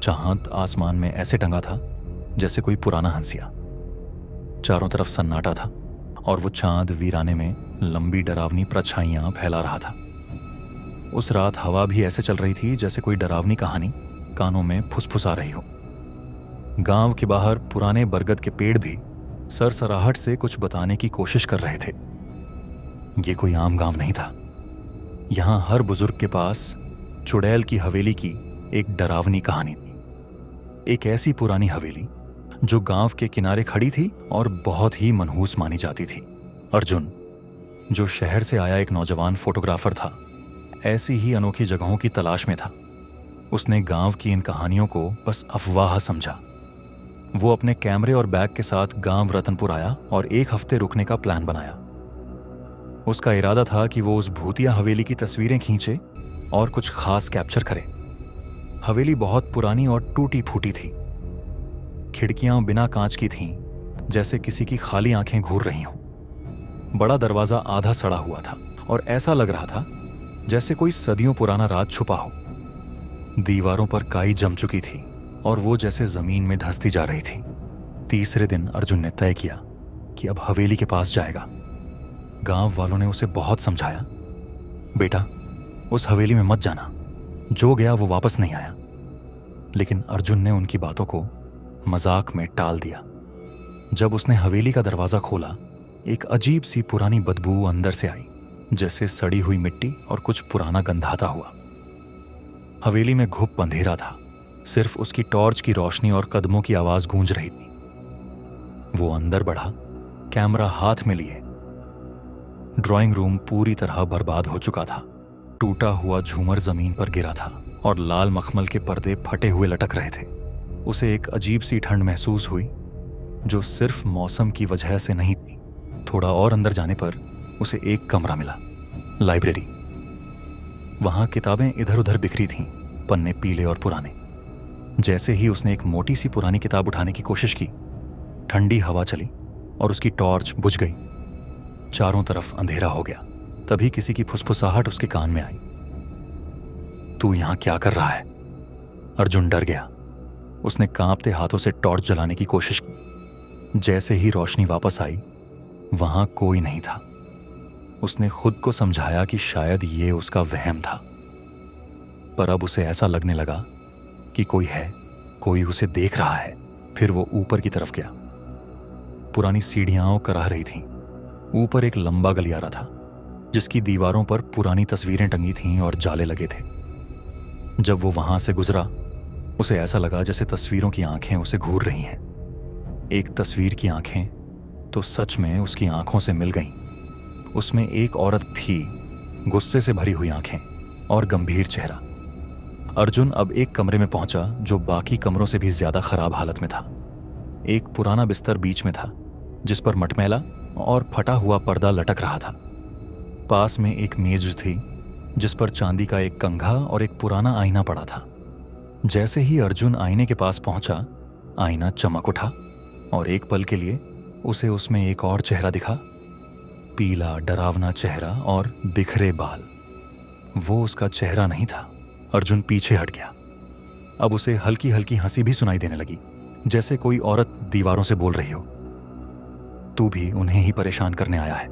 चांद आसमान में ऐसे टंगा था जैसे कोई पुराना हंसिया। चारों तरफ सन्नाटा था और वो चांद वीराने में लंबी डरावनी परछाइयां फैला रहा था। उस रात हवा भी ऐसे चल रही थी जैसे कोई डरावनी कहानी कानों में फुसफुसा रही हो। गांव के बाहर पुराने बरगद के पेड़ भी सरसराहट से कुछ बताने की कोशिश कर रहे थे। ये कोई आम गांव नहीं था। यहां हर बुजुर्ग के पास चुड़ैल की हवेली की एक डरावनी कहानी थी। एक ऐसी पुरानी हवेली जो गांव के किनारे खड़ी थी और बहुत ही मनहूस मानी जाती थी। अर्जुन, जो शहर से आया एक नौजवान फोटोग्राफर था, ऐसी ही अनोखी जगहों की तलाश में था। उसने गांव की इन कहानियों को बस अफवाह समझा। वो अपने कैमरे और बैग के साथ गांव रतनपुर आया और 1 हफ्ते रुकने का प्लान बनाया। उसका इरादा था कि वो उस भूतिया हवेली की तस्वीरें खींचे और कुछ खास कैप्चर करे। हवेली बहुत पुरानी और टूटी फूटी थी। खिड़कियां बिना कांच की थीं, जैसे किसी की खाली आंखें घूर रही हों। बड़ा दरवाजा आधा सड़ा हुआ था और ऐसा लग रहा था जैसे कोई सदियों पुराना राज छुपा हो। दीवारों पर काई जम चुकी थी और वो जैसे जमीन में धंसती जा रही थी। तीसरे दिन अर्जुन ने तय किया कि अब हवेली के पास जाएगा। गांव वालों ने उसे बहुत समझाया, बेटा उस हवेली में मत जाना, जो गया वो वापस नहीं आया। लेकिन अर्जुन ने उनकी बातों को मजाक में टाल दिया। जब उसने हवेली का दरवाजा खोला, एक अजीब सी पुरानी बदबू अंदर से आई, जैसे सड़ी हुई मिट्टी और कुछ पुराना गंधाता हुआ। हवेली में घुप अंधेरा था, सिर्फ उसकी टॉर्च की रोशनी और कदमों की आवाज गूंज रही थी। वो अंदर बढ़ा, कैमरा हाथ में लिए। ड्राइंग रूम पूरी तरह बर्बाद हो चुका था। टूटा हुआ झूमर जमीन पर गिरा था और लाल मखमल के पर्दे फटे हुए लटक रहे थे। उसे एक अजीब सी ठंड महसूस हुई, जो सिर्फ मौसम की वजह से नहीं थी। थोड़ा और अंदर जाने पर उसे एक कमरा मिला, लाइब्रेरी। वहां किताबें इधर उधर बिखरी थीं, पन्ने पीले और पुराने। जैसे ही उसने एक मोटी सी पुरानी किताब उठाने की कोशिश की, ठंडी हवा चली और उसकी टॉर्च बुझ गई। चारों तरफ अंधेरा हो गया। तभी किसी की फुसफुसाहट उसके कान में आई, तू यहां क्या कर रहा है? अर्जुन डर गया। उसने कांपते हाथों से टॉर्च जलाने की कोशिश की। जैसे ही रोशनी वापस आई, वहां कोई नहीं था। उसने खुद को समझाया कि शायद ये उसका वहम था, पर अब उसे ऐसा लगने लगा कि कोई है, कोई उसे देख रहा है। फिर वो ऊपर की तरफ गया। पुरानी सीढ़ियां कराह रही थीं। ऊपर एक लंबा गलियारा था, जिसकी दीवारों पर पुरानी तस्वीरें टंगी थीं और जाले लगे थे। जब वो वहां से गुजरा, उसे ऐसा लगा जैसे तस्वीरों की आंखें उसे घूर रही हैं। एक तस्वीर की आंखें तो सच में उसकी आंखों से मिल गईं। उसमें एक औरत थी, गुस्से से भरी हुई आंखें और गंभीर चेहरा। अर्जुन अब एक कमरे में पहुंचा जो बाकी कमरों से भी ज्यादा खराब हालत में था। एक पुराना बिस्तर बीच में था, जिस पर मटमैला और फटा हुआ पर्दा लटक रहा था। पास में एक मेज थी, जिस पर चांदी का एक कंघा और एक पुराना आईना पड़ा था। जैसे ही अर्जुन आईने के पास पहुंचा, आईना चमक उठा और एक पल के लिए उसे उसमें एक और चेहरा दिखा। पीला डरावना चेहरा और बिखरे बाल। वो उसका चेहरा नहीं था। अर्जुन पीछे हट गया। अब उसे हल्की हल्की हंसी भी सुनाई देने लगी, जैसे कोई औरत दीवारों से बोल रही हो, तू भी उन्हें ही परेशान करने आया है।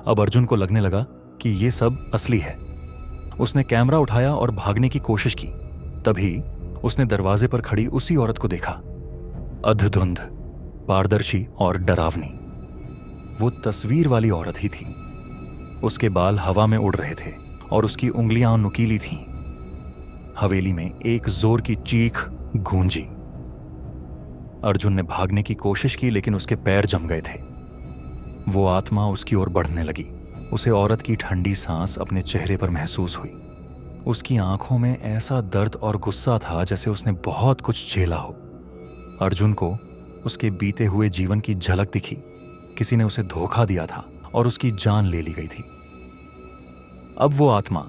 अब अर्जुन को लगने लगा कि ये सब असली है। उसने कैमरा उठाया और भागने की कोशिश की। तभी उसने दरवाजे पर खड़ी उसी औरत को देखा, अधधुंध, पारदर्शी और डरावनी। वो तस्वीर वाली औरत ही थी। उसके बाल हवा में उड़ रहे थे और उसकी उंगलियां नुकीली थीं। हवेली में एक जोर की चीख गूंजी। अर्जुन ने भागने की कोशिश की, लेकिन उसके पैर जम गए थे। वो आत्मा उसकी ओर बढ़ने लगी। उसे औरत की ठंडी सांस अपने चेहरे पर महसूस हुई। उसकी आंखों में ऐसा दर्द और गुस्सा था जैसे उसने बहुत कुछ झेला हो। अर्जुन को उसके बीते हुए जीवन की झलक दिखी। किसी ने उसे धोखा दिया था और उसकी जान ले ली गई थी। अब वो आत्मा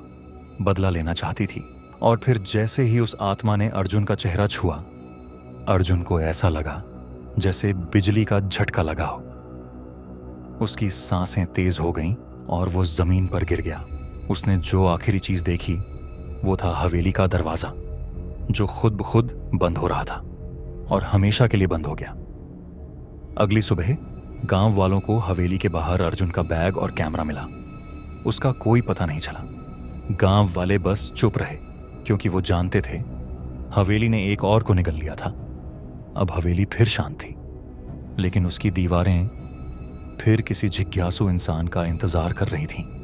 बदला लेना चाहती थी, और फिर जैसे ही उस आत्मा ने अर्जुन का चेहरा छुआ, अर्जुन को ऐसा लगा जैसे बिजली का झटका लगा हो। उसकी सांसें तेज हो गईं और वो जमीन पर गिर गया। उसने जो आखिरी चीज देखी वो था हवेली का दरवाजा, जो खुद ब खुद बंद हो रहा था और हमेशा के लिए बंद हो गया। अगली सुबह गांव वालों को हवेली के बाहर अर्जुन का बैग और कैमरा मिला। उसका कोई पता नहीं चला। गांव वाले बस चुप रहे, क्योंकि वो जानते थे हवेली ने एक और को निगल लिया था। अब हवेली फिर शांत थी, लेकिन उसकी दीवारें फिर किसी जिज्ञासु इंसान का इंतजार कर रही थीं।